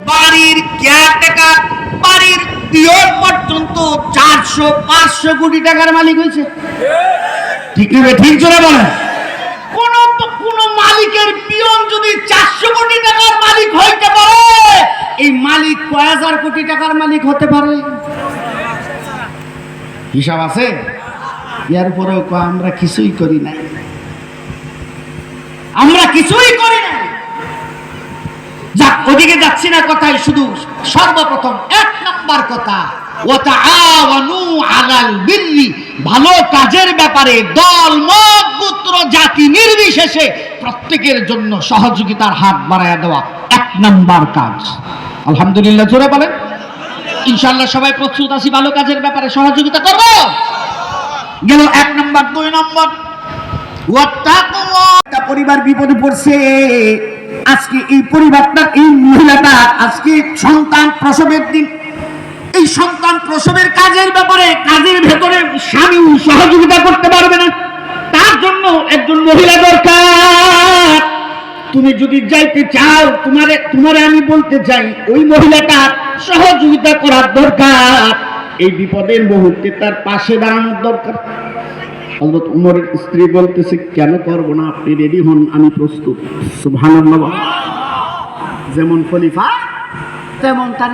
বাড়ির কেয়ারটেকার, বাড়ির পিয়ন পর্যন্ত 400-500 কোটি টাকার মালিক হয়েছে। ঠিক না? ঠিক জোরে বলেন। কোন মালিকের পিয়ন যদি 400 কোটি টাকার মালিক হইতে পারে, এই মালিক কয় হাজার কোটি টাকার মালিক হতে পারে? হিসাব আছে? এর পরেও আমরা কিছুই করি নাই, আমরা কিছুই করি নাই। যাক, ওদিকে যাচ্ছি না কথাই, শুধু সর্বপ্রথম 1 নাম্বার কথা, ওয়াতাআওয়ানু আলাল বিররি, ভালো কাজের ব্যাপারে দল মত গোত্র জাতি নির্বিশেষে প্রত্যেকের জন্য সহযোগিতার হাত বাড়ায়া দেওয়া 1 নাম্বার কাজ। আলহামদুলিল্লাহ জোরে বলেন। ইনশাআল্লাহ সবাই প্রস্তুত আছি ভালো কাজের ব্যাপারে সহযোগিতা করব। গেল 1 নাম্বার। 2 নাম্বার, ওয়াত্তাকুল্লাহ। পরিবার বিপদে পড়ছে। আজকে এই পরিবারটা, এই মহিলাটা আজকে সন্তান প্রসবের দিন, এই সন্তান প্রসবের কাজের ব্যাপারে, কাজের ভেতরে স্বামী সহযোগিতা করতে পারবে না, তার জন্য একজন মহিলা দরকার। তুমি যদি যাইতে চাও, তোমারে আমি বলতে চাই, ওই মহিলাটা সহযোগিতা করার দরকার। এই বিপদের মুহূর্তে তার পাশে দাঁড়ানোর দরকার। হযরত উমরের স্ত্রী বলতেছে, কেন করব না, আপনি রেডি হন, আমি প্রস্তুত। সুবহানাল্লাহ। যেমন খলিফা তেমন তার